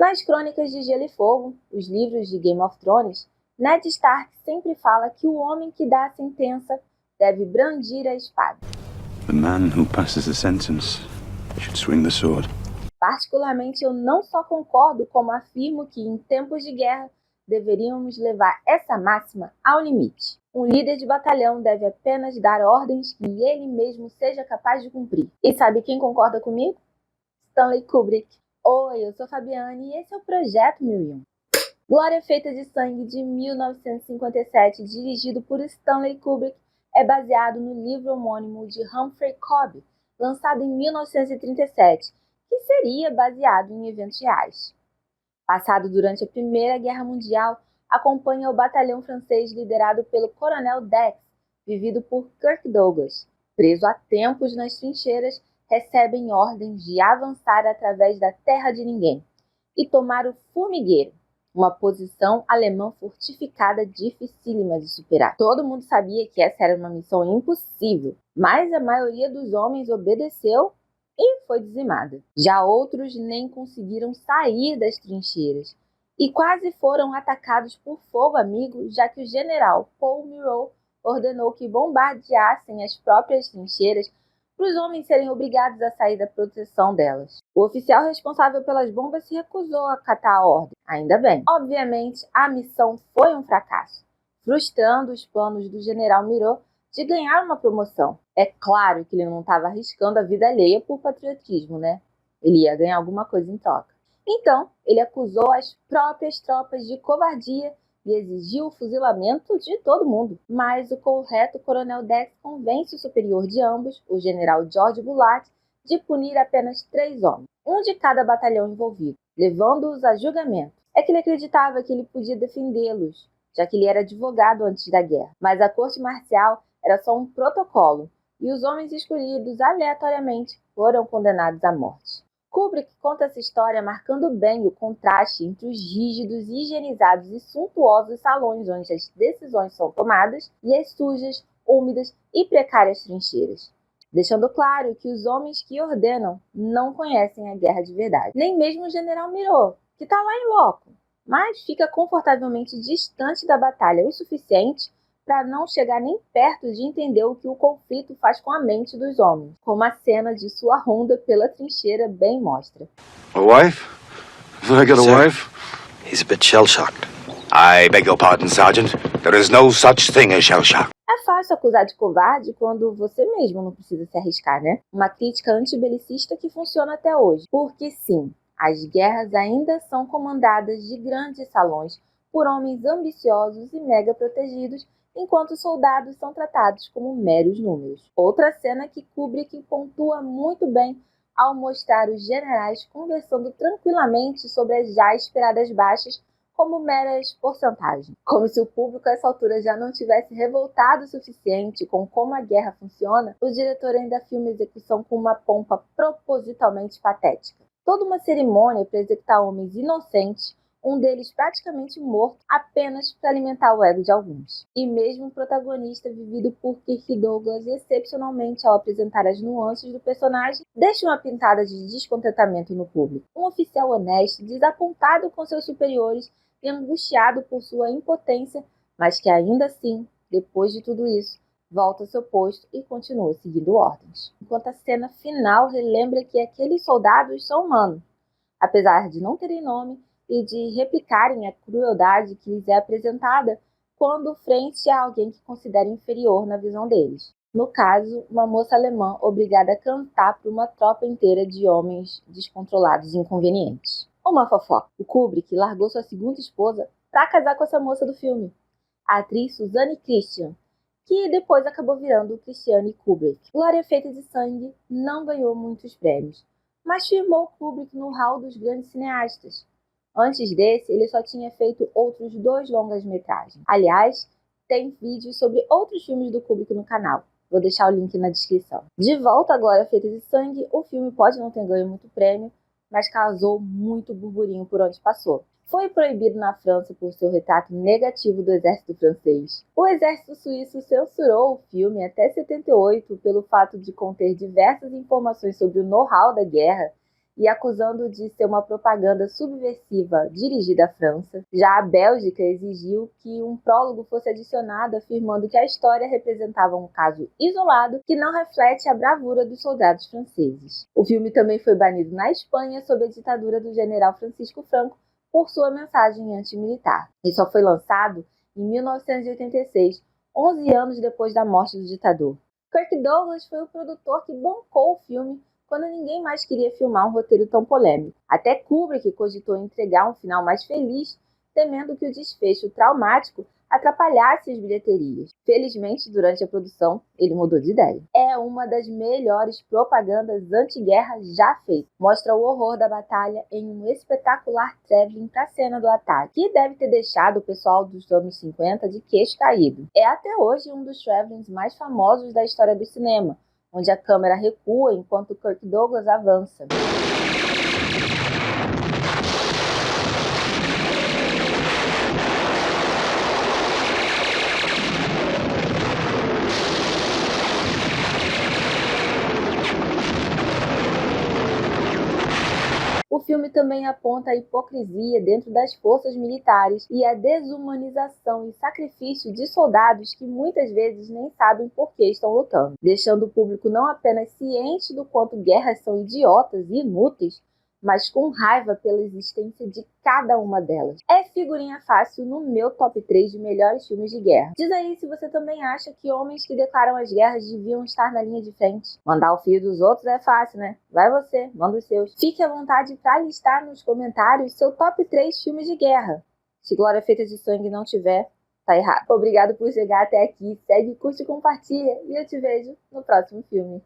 Nas Crônicas de Gelo e Fogo, os livros de Game of Thrones, Ned Stark sempre fala que o homem que dá a sentença deve brandir a espada. The man who passes the sentence should swing the sword. Particularmente, eu não só concordo, como afirmo que em tempos de guerra deveríamos levar essa máxima ao limite. Um líder de batalhão deve apenas dar ordens que ele mesmo seja capaz de cumprir. E sabe quem concorda comigo? Stanley Kubrick. Oi, eu sou Fabiane e esse é o Projeto 1001. Glória Feita de Sangue, de 1957, dirigido por Stanley Kubrick, é baseado no livro homônimo de Humphrey Cobb, lançado em 1937, que seria baseado em eventos reais. Passado durante a Primeira Guerra Mundial, acompanha o batalhão francês liderado pelo Coronel Dex, vivido por Kirk Douglas. Preso há tempos nas trincheiras, recebem ordens de avançar através da Terra de Ninguém e tomar o Formigueiro, uma posição alemã fortificada dificílima de superar. Todo mundo sabia que essa era uma missão impossível, mas a maioria dos homens obedeceu e foi dizimada. Já outros nem conseguiram sair das trincheiras e quase foram atacados por fogo amigo, já que o general Paul Murrow ordenou que bombardeassem as próprias trincheiras para os homens serem obrigados a sair da proteção delas. O oficial responsável pelas bombas se recusou a acatar a ordem. Ainda bem. Obviamente, a missão foi um fracasso, frustrando os planos do general Murrow de ganhar uma promoção. É claro que ele não estava arriscando a vida alheia por patriotismo, né? Ele ia ganhar alguma coisa em troca. Então, ele acusou as próprias tropas de covardia e exigiu o fuzilamento de todo mundo. Mas o correto coronel Dex convence o superior de ambos, o general George Bullard, de punir apenas 3 homens, um de cada batalhão envolvido, levando-os a julgamento. É que ele acreditava que ele podia defendê-los, já que ele era advogado antes da guerra. Mas a corte marcial era só um protocolo, e os homens escolhidos aleatoriamente foram condenados à morte. Kubrick conta essa história marcando bem o contraste entre os rígidos, higienizados e suntuosos salões onde as decisões são tomadas e as sujas, úmidas e precárias trincheiras, deixando claro que os homens que ordenam não conhecem a guerra de verdade. Nem mesmo o general Murrow, que está lá em loco, mas fica confortavelmente distante da batalha o suficiente para não chegar nem perto de entender o que o conflito faz com a mente dos homens, como a cena de sua ronda pela trincheira bem mostra. A wife? I got a wife? He's a bit shell-shocked. I beg your pardon, Sergeant. There is no such thing as shell shock. É fácil acusar de covarde quando você mesmo não precisa se arriscar, né? Uma crítica antibelicista que funciona até hoje. Porque sim, as guerras ainda são comandadas de grandes salões por homens ambiciosos e mega protegidos, enquanto os soldados são tratados como meros números. Outra cena que Kubrick pontua muito bem ao mostrar os generais conversando tranquilamente sobre as já esperadas baixas como meras porcentagens. Como se o público a essa altura já não tivesse revoltado o suficiente com como a guerra funciona, o diretor ainda filma a execução com uma pompa propositalmente patética. Toda uma cerimônia para executar homens inocentes, um deles praticamente morto, apenas para alimentar o ego de alguns. E mesmo o protagonista, vivido por Kirk Douglas excepcionalmente ao apresentar as nuances do personagem, deixa uma pintada de descontentamento no público. Um oficial honesto, desapontado com seus superiores e angustiado por sua impotência, mas que ainda assim, depois de tudo isso, volta ao seu posto e continua seguindo ordens. Enquanto a cena final relembra que aqueles soldados são humanos, apesar de não terem nome, e de replicarem a crueldade que lhes é apresentada quando frente a alguém que considera inferior na visão deles. No caso, uma moça alemã obrigada a cantar para uma tropa inteira de homens descontrolados e inconvenientes. Uma fofoca. O Kubrick largou sua segunda esposa para casar com essa moça do filme, a atriz Suzanne Christian, que depois acabou virando Christiane Kubrick. Glória Feita de Sangue não ganhou muitos prêmios, mas firmou Kubrick no hall dos grandes cineastas. Antes desse, ele só tinha feito outros 2 longas-metragens. Aliás, tem vídeos sobre outros filmes do Kubrick no canal. Vou deixar o link na descrição. De volta agora, Feita de Sangue, o filme pode não ter ganho muito prêmio, mas causou muito burburinho por onde passou. Foi proibido na França por seu retrato negativo do exército francês. O exército suíço censurou o filme até 78 pelo fato de conter diversas informações sobre o know-how da guerra e acusando de ser uma propaganda subversiva dirigida à França. Já a Bélgica exigiu que um prólogo fosse adicionado, afirmando que a história representava um caso isolado que não reflete a bravura dos soldados franceses. O filme também foi banido na Espanha sob a ditadura do general Francisco Franco por sua mensagem antimilitar. E só foi lançado em 1986, 11 anos depois da morte do ditador. Kirk Douglas foi o produtor que bancou o filme quando ninguém mais queria filmar um roteiro tão polêmico. Até Kubrick cogitou entregar um final mais feliz, temendo que o desfecho traumático atrapalhasse as bilheterias. Felizmente, durante a produção, ele mudou de ideia. É uma das melhores propagandas anti-guerra já feitas. Mostra o horror da batalha em um espetacular travelling para a cena do ataque, que deve ter deixado o pessoal dos anos 50 de queixo caído. É até hoje um dos travelings mais famosos da história do cinema, onde a câmera recua enquanto Kirk Douglas avança. O filme também aponta a hipocrisia dentro das forças militares e a desumanização e sacrifício de soldados que muitas vezes nem sabem por que estão lutando, deixando o público não apenas ciente do quanto guerras são idiotas e inúteis, mas com raiva pela existência de cada uma delas. É figurinha fácil no meu top 3 de melhores filmes de guerra. Diz aí se você também acha que homens que declaram as guerras deviam estar na linha de frente. Mandar o filho dos outros é fácil, né? Vai você, manda os seus. Fique à vontade para listar nos comentários seu top 3 filmes de guerra. Se Glória Feita de Sangue não tiver, tá errado. Obrigado por chegar até aqui. Segue, curte e compartilha. E eu te vejo no próximo filme.